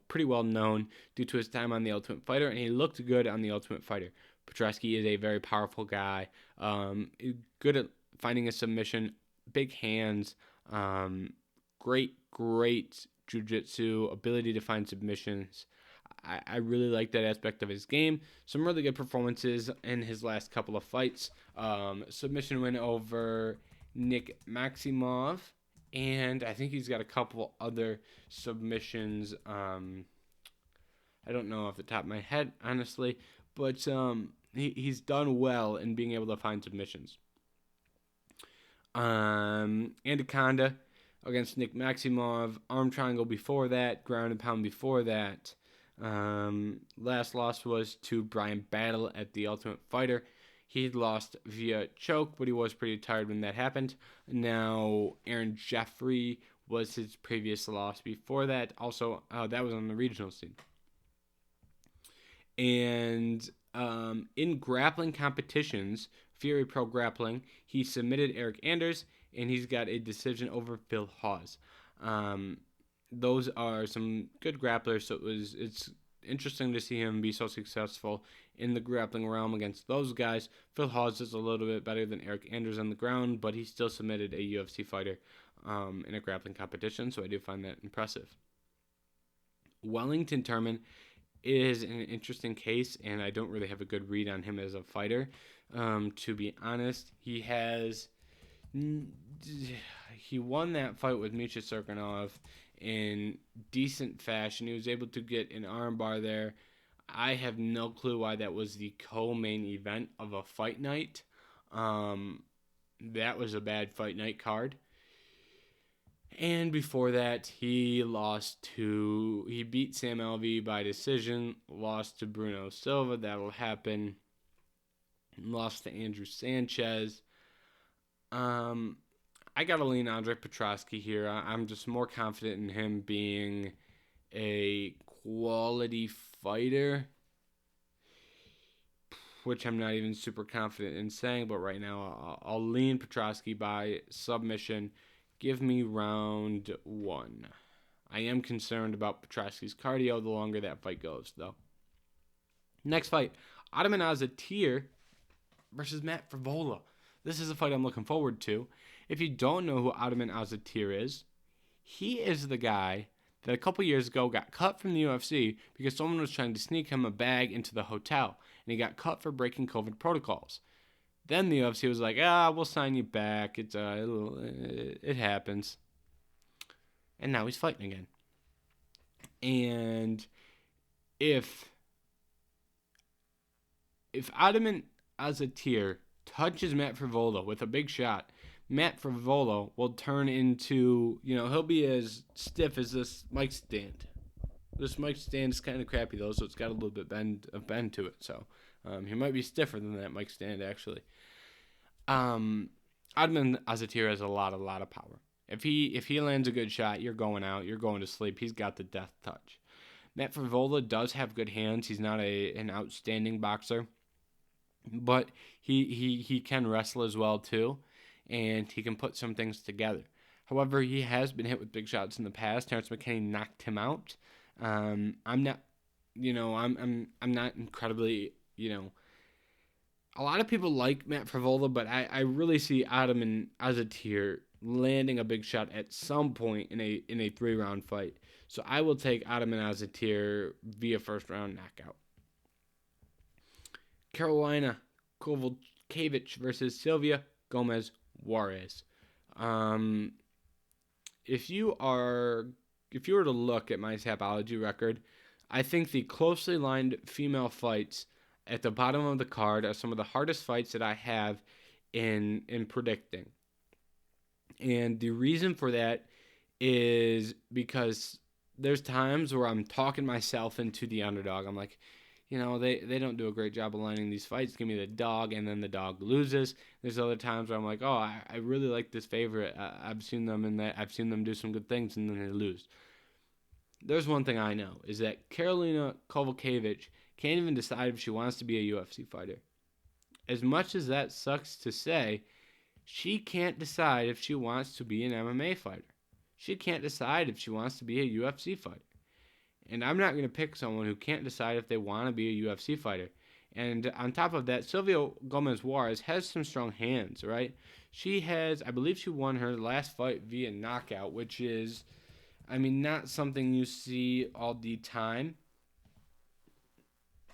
pretty well known due to his time on The Ultimate Fighter, and he looked good on The Ultimate Fighter. Petroski is a very powerful guy, good at finding a submission, big hands, great jiu-jitsu, ability to find submissions. I really like that aspect of his game. Some really good performances in his last couple of fights. Submission win over Nick Maximov, and I think he's got a couple other submissions. I don't know off the top of my head, honestly, but he's done well in being able to find submissions. Anaconda against Nick Maximov, arm triangle before that, ground and pound before that. Last loss was to Brian Battle at The Ultimate Fighter. He lost via choke, but he was pretty tired when that happened. Now, Aaron Jeffrey was his previous loss before that. Also, that was on the regional scene. And in grappling competitions, Fury Pro Grappling, he submitted Eric Anders, and he's got a decision over Phil Hawes. Those are some good grapplers, so it's interesting to see him be so successful in the grappling realm against those guys. Phil Hawes is a little bit better than Eric Anders on the ground, but he still submitted a UFC fighter in a grappling competition, so I do find that impressive. Wellington Turman is an interesting case, and I don't really have a good read on him as a fighter. To be honest, he won that fight with Misha Serkinov in decent fashion. He was able to get an armbar there. I have no clue why that was the co-main event of a fight night. That was a bad fight night card. And before that, he beat Sam Alvey by decision, lost to Bruno Silva. That'll happen. Lost to Andrew Sanchez. I got to lean Andre Petrosky here. I'm just more confident in him being a quality fighter, which I'm not even super confident in saying, but right now I'll lean Petrosky by submission. Give me round 1. I am concerned about Petrosky's cardio the longer that fight goes, though. Next fight, Ottoman Azatir versus Matt Frevola. This is a fight I'm looking forward to. If you don't know who Ottoman Azatir is, he is the guy that a couple years ago got cut from the UFC because someone was trying to sneak him a bag into the hotel, and he got cut for breaking COVID protocols. Then the UFC was like, we'll sign you back. It happens. And now he's fighting again. And if Ottoman Azatir touches Matt Frevola with a big shot, Matt Frevola will turn into, he'll be as stiff as this mic stand. This mic stand is kind of crappy, though, so it's got a little bit of bend to it. So he might be stiffer than that mic stand, actually. Ottoman Azatir has a lot of power. If he lands a good shot, you're going out. You're going to sleep. He's got the death touch. Matt Frevola does have good hands. He's not an outstanding boxer, but he can wrestle as well, too, and he can put some things together. However, he has been hit with big shots in the past. Terrence McKinney knocked him out. I'm not incredibly, a lot of people like Matt Frevola, but I really see Ottoman Azatir landing a big shot at some point in a 3-round fight. So I will take Ottoman Azatir via first-round knockout. Carolina Kovalevich versus Sylvia Gomez Juarez. If you were to look at my Tapology record, I think the closely lined female fights at the bottom of the card are some of the hardest fights that I have in predicting. And the reason for that is because there's times where I'm talking myself into the underdog. I'm like, they don't do a great job aligning these fights. Give me the dog, and then the dog loses. There's other times where I'm like, I really like this favorite. I've seen them do some good things, and then they lose. There's one thing I know, is that Karolina Kovalevich can't even decide if she wants to be a UFC fighter. As much as that sucks to say, she can't decide if she wants to be an MMA fighter. She can't decide if she wants to be a UFC fighter. And I'm not going to pick someone who can't decide if they want to be a UFC fighter. And on top of that, Sylvia Gomez Juarez has some strong hands, right? I believe she won her last fight via knockout, which is, not something you see all the time.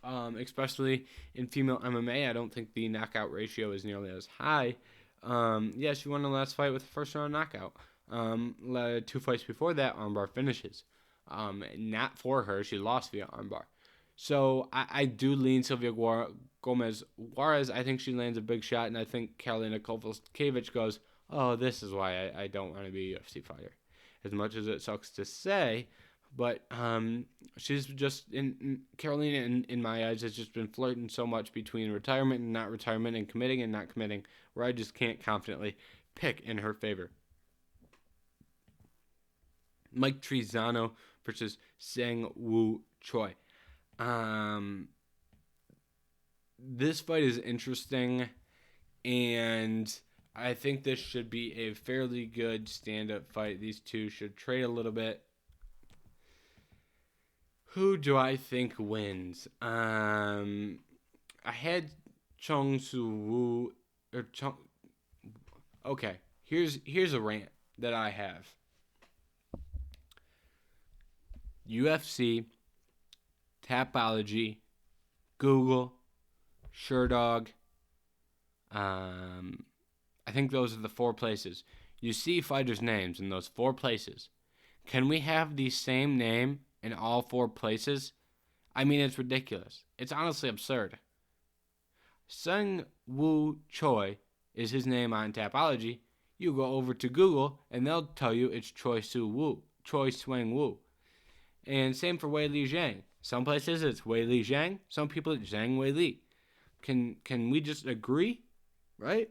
Especially in female MMA, I don't think the knockout ratio is nearly as high. She won the last fight with a first-round knockout. 2 fights before that, armbar finishes. Not for her, she lost via armbar. So I do lean Sylvia Gomez Juarez. I think she lands a big shot, and I think Karolina Kovalevich goes, this is why I don't want to be a UFC fighter. As much as it sucks to say, But she's just Carolina in my eyes has just been flirting so much between retirement and not retirement, and committing and not committing, where I just can't confidently pick in her favor. Mike Trizano versus Sang Woo Choi. This fight is interesting, and I think this should be a fairly good stand-up fight. These two should trade a little bit. Who do I think wins? I had Chung Soo Woo or Chung. Okay, here's a rant that I have. UFC, Tapology, Google, SureDog. I think those are the 4 places. You see fighters' names in those 4 places. Can we have the same name in all 4 places? I mean, it's ridiculous. It's honestly absurd. Sang Woo Choi is his name on Tapology. You go over to Google, and they'll tell you it's Choi Swang Woo. And same for Weili Zhang. Some places it's Weili Zhang. Some people it's Zhang Weili. Can we just agree, right?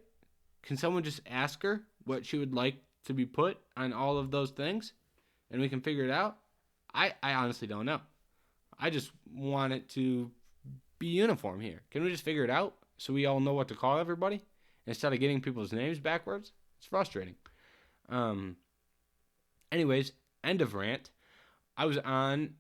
Can someone just ask her what she would like to be put on all of those things, and we can figure it out? I honestly don't know. I just want it to be uniform here. Can we just figure it out so we all know what to call everybody instead of getting people's names backwards? It's frustrating. Anyways, end of rant. I was on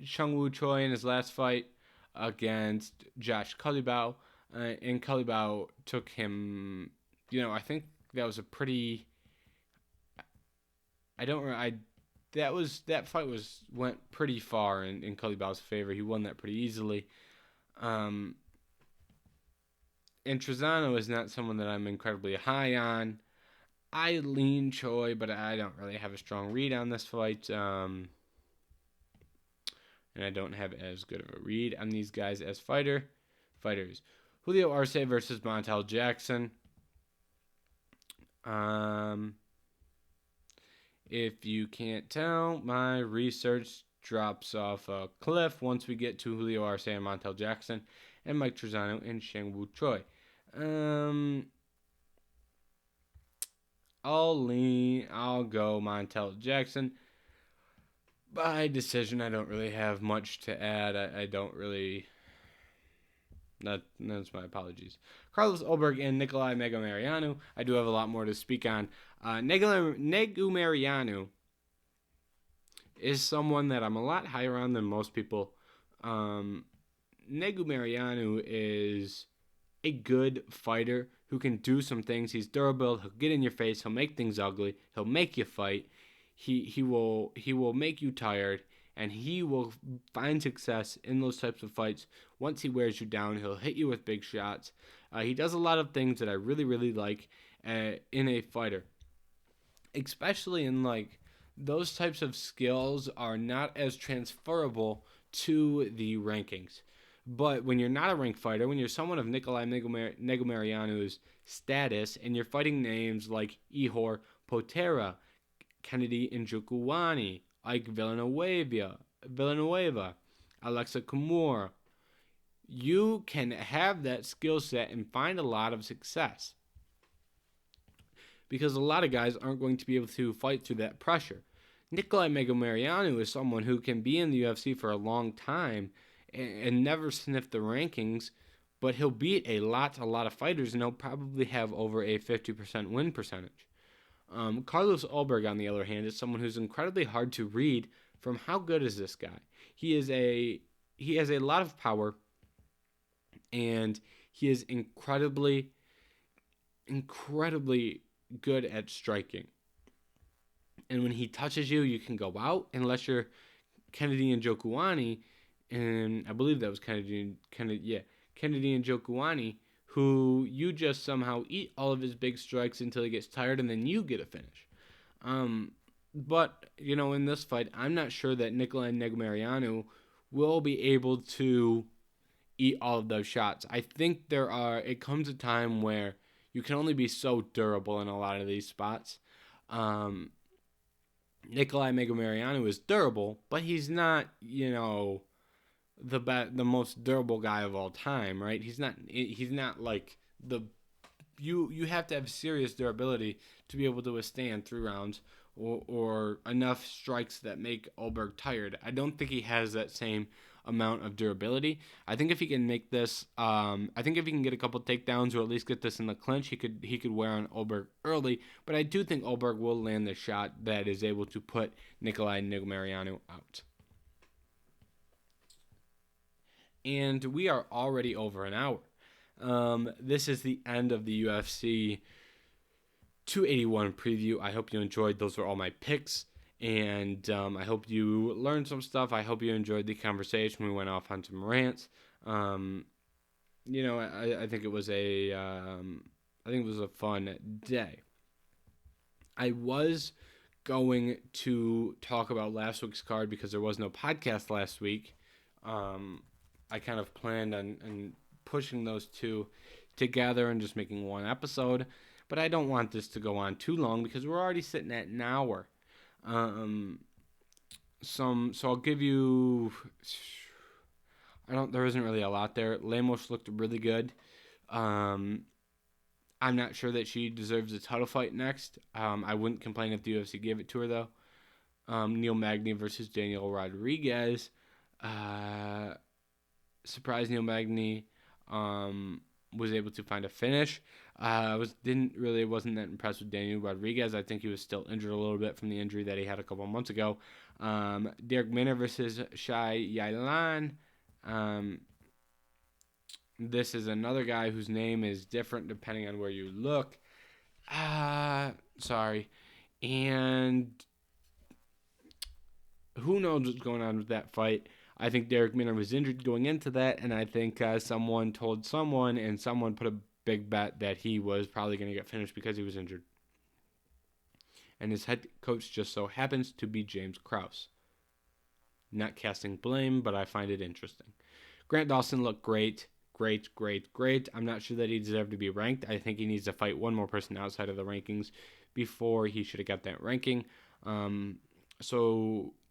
Chung Woo Choi in his last fight against Josh Culibao, and Culibao took him. I think that was a pretty. That fight went pretty far in Culibao's favor. He won that pretty easily. And Trizano is not someone that I'm incredibly high on. I lean Choi, but I don't really have a strong read on this fight. And I don't have as good of a read on these guys as fighters. Julio Arce versus Montel Jackson. If you can't tell, my research drops off a cliff once we get to Julio Arce and Montel Jackson, and Mike Trizano and Sang Woo Choi. I'll go Montel Jackson. By decision, I don't really have much to add. I don't really. That's my apologies. Carlos Ulberg and Nikolai Negumereanu. I do have a lot more to speak on. Negumereanu is someone that I'm a lot higher on than most people. Negumereanu is a good fighter who can do some things. He's durable. He'll get in your face. He'll make things ugly. He'll make you fight. He will make you tired, and he will find success in those types of fights. Once he wears you down, he'll hit you with big shots. He does a lot of things that I really, really like in a fighter, especially in those types of skills are not as transferable to the rankings. But when you're not a ranked fighter, when you're someone of Nikolai Negumereanu's status, and you're fighting names like Ihor Potera, Kennedy Njokuani, Ike Villanueva, Alexa Kumur, you can have that skill set and find a lot of success. Because a lot of guys aren't going to be able to fight through that pressure. Nikolai Negumereanu is someone who can be in the UFC for a long time and never sniff the rankings, but he'll beat a lot of fighters, and he'll probably have over a 50% win percentage. Carlos Ulberg, on the other hand, is someone who's incredibly hard to read from how good is this guy. He has a lot of power, and he is incredibly good at striking. And when he touches you, you can go out, unless you're Kennedy Njokuani, and I believe that was Kennedy Njokuani, who you just somehow eat all of his big strikes until he gets tired, and then you get a finish. But, in this fight, I'm not sure that Nikolai Negumereanu will be able to eat all of those shots. I think it comes a time where you can only be so durable in a lot of these spots. Nikolai Negumereanu is durable, but he's not, the most durable guy of all time, right? He's not like the you have to have serious durability to be able to withstand 3 rounds or enough strikes that make Ulberg tired. I don't think he has that same amount of durability. I think if he can make this, I think if he can get a couple takedowns or at least get this in the clinch, he could wear on Ulberg early. But I do think Ulberg will land the shot that is able to put Nikolai Negumereanu out. And we are already over an hour. This is the end of the UFC 281 preview. I hope you enjoyed. Those are all my picks. And I hope you learned some stuff. I hope you enjoyed the conversation. We went off on some rants. I think it was a fun day. I was going to talk about last week's card because there was no podcast last week. I kind of planned on pushing those two together and just making one episode, but I don't want this to go on too long because we're already sitting at an hour. So I'll give you. There isn't really a lot there. Lemos looked really good. I'm not sure that she deserves a title fight next. I wouldn't complain if the UFC gave it to her though. Neil Magny versus Daniel Rodriguez. Surprised Neil Magny was able to find a finish. Wasn't that impressed with Daniel Rodriguez. I think he was still injured a little bit from the injury that he had a couple of months ago. Derek Minner versus Shai Yailan. This is another guy whose name is different depending on where you look. Sorry. And who knows what's going on with that fight. I think Derek Minner was injured going into that, and I think someone told someone, and someone put a big bet that he was probably going to get finished because he was injured. And his head coach just so happens to be James Krause. Not casting blame, but I find it interesting. Grant Dawson looked great. I'm not sure that he deserved to be ranked. I think he needs to fight one more person outside of the rankings before he should have got that ranking.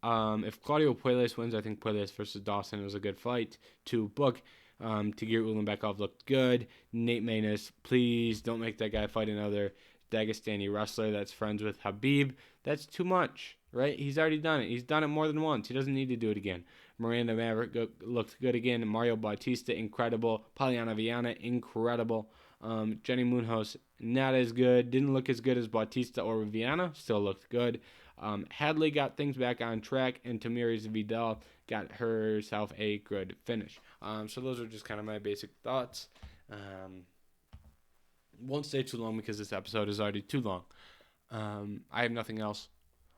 If Claudio Puelles wins, I think Puelles versus Dawson was a good fight to book. Tagir Ulanbekov looked good. Nate Maness, please don't make that guy fight another Dagestani wrestler that's friends with Habib. That's too much, right? He's already done it. He's done it more than once. He doesn't need to do it again. Miranda Maverick looked good again. Mario Bautista, incredible. Polyana Viana, incredible. Jenny Munoz, not as good. Didn't look as good as Bautista or Viana. Still looked good. Hadley got things back on track, and Tamiris Vidal got herself a good finish. So those are just kind of my basic thoughts. Won't stay too long because this episode is already too long. I have nothing else.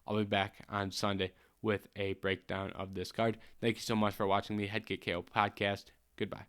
I'll be back on Sunday with a breakdown of this card. Thank you so much for watching the Head Kick KO podcast. Goodbye.